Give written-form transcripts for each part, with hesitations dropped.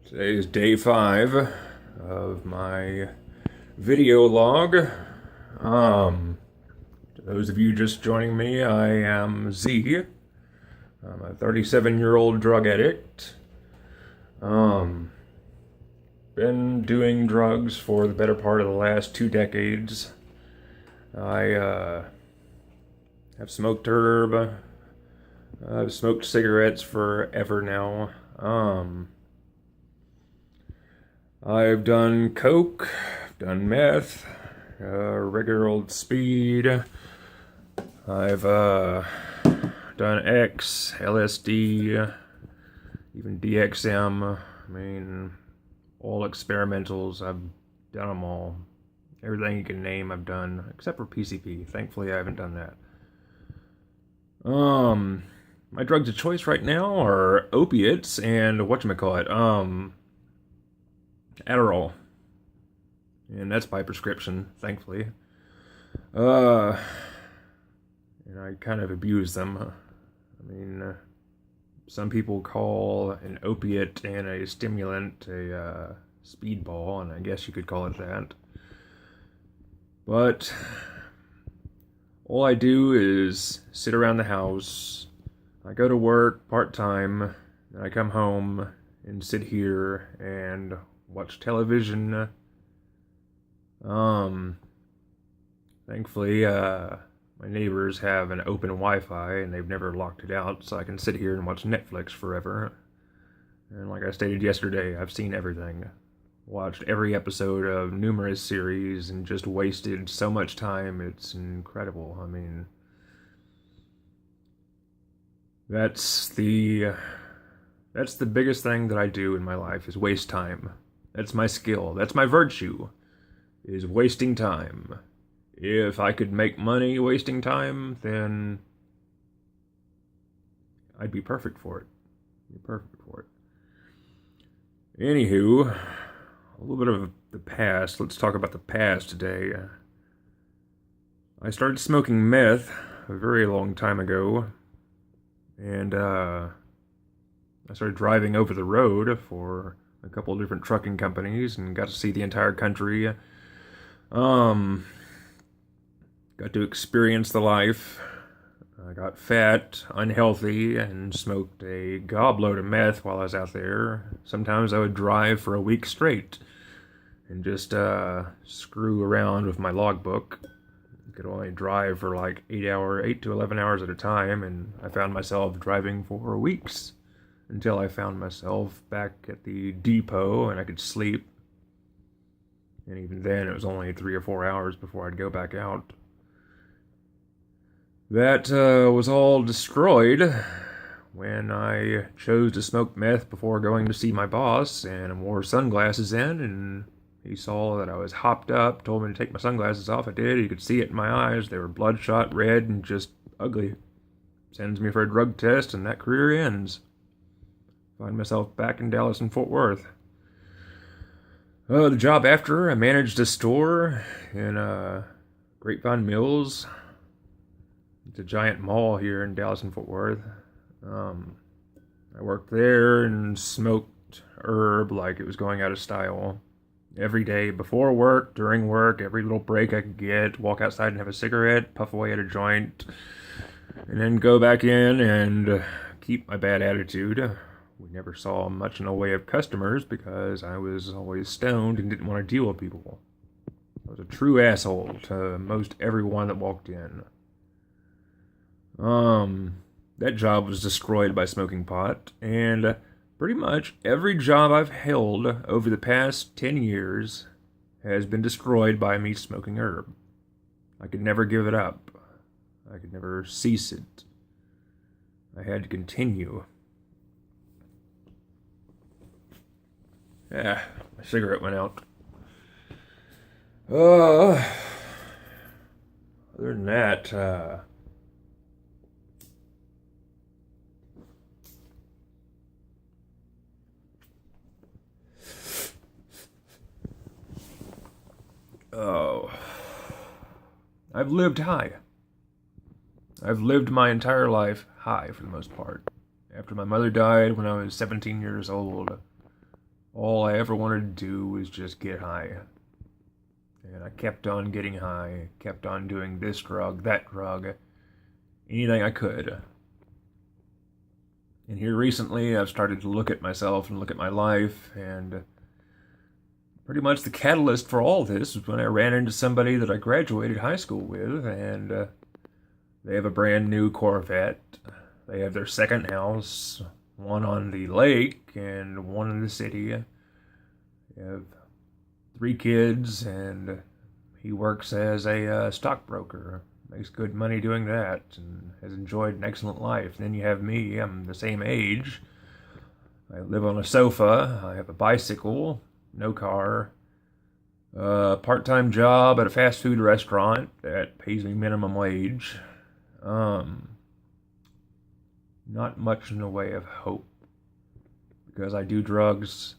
Today is day 5 of my video log. To those of you just joining me, I am Z. I'm a 37-year-old drug addict. Been doing drugs for the better part of the last 2 decades. I have smoked herb. I've smoked cigarettes forever now. I've done coke, done meth, regular old speed. I've done X, LSD, even DXM. I mean, all experimentals. I've done them all. Everything you can name, I've done, except for PCP. Thankfully, I haven't done that. My drugs of choice right now are opiates and whatchamacallit, Adderall. And that's by prescription, thankfully. And I kind of abuse them. I mean, some people call an opiate and a stimulant a speedball, and I guess you could call it that. But all I do is sit around the house. I go to work part-time, and I come home and sit here and watch television. Thankfully, my neighbors have an open Wi-Fi, and they've never locked it out, so I can sit here and watch Netflix forever. And like I stated yesterday, I've seen everything. Watched every episode of numerous series and just wasted so much time. It's incredible. I mean, that's the biggest thing that I do in my life is waste time. That's my skill. That's my virtue, is wasting time. If I could make money wasting time, then I'd be perfect for it. Anywho, a little bit of the past. Let's talk about the past today. I started smoking meth a very long time ago, and I started driving over the road for a couple of different trucking companies and got to see the entire country. Got to experience the life. I got fat, unhealthy, and smoked a gobload of meth while I was out there. Sometimes I would drive for a week straight and just screw around with my logbook. I could only drive for like 8 to 11 hours at a time, and I found myself driving for weeks until I found myself back at the depot and I could sleep. And even then, it was only 3 or 4 hours before I'd go back out. That was all destroyed when I chose to smoke meth before going to see my boss, and I wore sunglasses in, and he saw that I was hopped up, told me to take my sunglasses off. I did. He could see it in my eyes. They were bloodshot red and just ugly. Sends me for a drug test, and that career ends. Find myself back in Dallas and Fort Worth. The job after, I managed a store in Grapevine Mills. It's a giant mall here in Dallas and Fort Worth. I worked there and smoked herb like it was going out of style. Every day, before work, during work, every little break I could get, walk outside and have a cigarette, puff away at a joint, and then go back in and keep my bad attitude. We never saw much in the way of customers because I was always stoned and didn't want to deal with people. I was a true asshole to most everyone that walked in. That job was destroyed by smoking pot, and pretty much every job I've held over the past 10 years has been destroyed by me smoking herb. I could never give it up. I could never cease it. I had to continue. Yeah, my cigarette went out. Other than that, I've lived high. I've lived my entire life high for the most part. After my mother died when I was 17 years old, all I ever wanted to do was just get high. And I kept on getting high, kept on doing this drug, that drug, anything I could. And here recently, I've started to look at myself and look at my life, and pretty much the catalyst for all this was when I ran into somebody that I graduated high school with, and they have a brand new Corvette. They have their second house, one on the lake and one in the city. They have 3 kids, and he works as a stockbroker. Makes good money doing that, and has enjoyed an excellent life. Then you have me. I'm the same age. I live on a sofa. I have a bicycle, no car, part-time job at a fast food restaurant that pays me minimum wage. Not much in the way of hope, because I do drugs,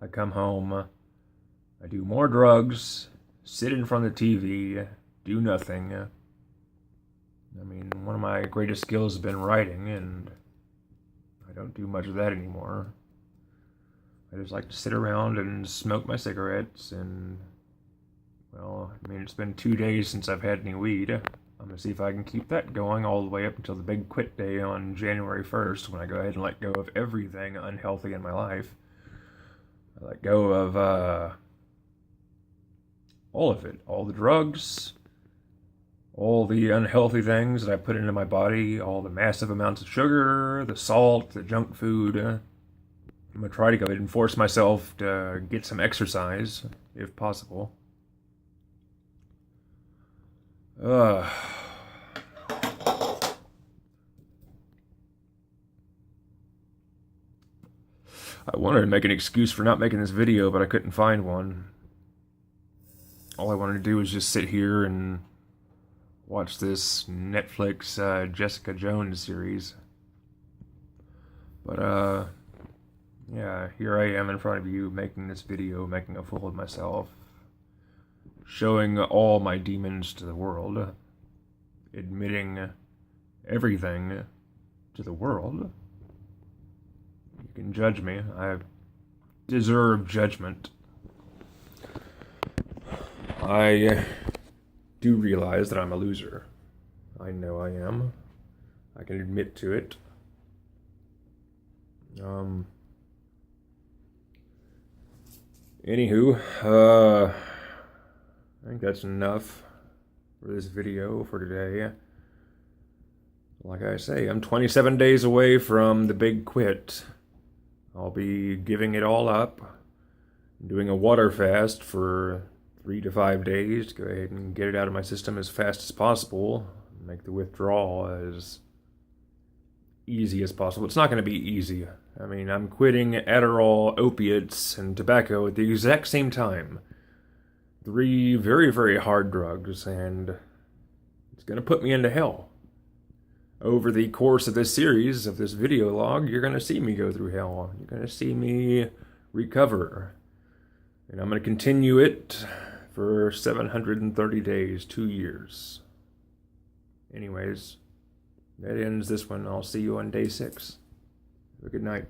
I come home, I do more drugs, sit in front of the TV, do nothing. I mean, one of my greatest skills has been writing, and I don't do much of that anymore. I just like to sit around and smoke my cigarettes, and, well, I mean, it's been 2 days since I've had any weed. I'm going to see if I can keep that going all the way up until the big quit day on January 1st, when I go ahead and let go of everything unhealthy in my life. I let go of all of it. All the drugs, all the unhealthy things that I put into my body, all the massive amounts of sugar, the salt, the junk food. I'm going to try to go ahead and force myself to get some exercise, if possible. I wanted to make an excuse for not making this video, but I couldn't find one. All I wanted to do was just sit here and watch this Netflix Jessica Jones series. But, yeah, here I am in front of you making this video, making a fool of myself, showing all my demons to the world, admitting everything to the world. You can judge me. I deserve judgment. I do realize that I'm a loser. I know I am. I can admit to it. Anywho, I think that's enough for this video for today. Like I say, I'm 27 days away from the big quit. I'll be giving it all up, doing a water fast for 3 to 5 days to go ahead and get it out of my system as fast as possible, make the withdrawal as easy as possible. It's not going to be easy. I mean, I'm quitting Adderall, opiates, and tobacco at the exact same time. 3 very, very hard drugs, and it's going to put me into hell. Over the course of this series, of this video log, you're going to see me go through hell. You're going to see me recover. And I'm going to continue it for 730 days, 2 years. Anyways, that ends this one. I'll see you on day 6. Have a good night.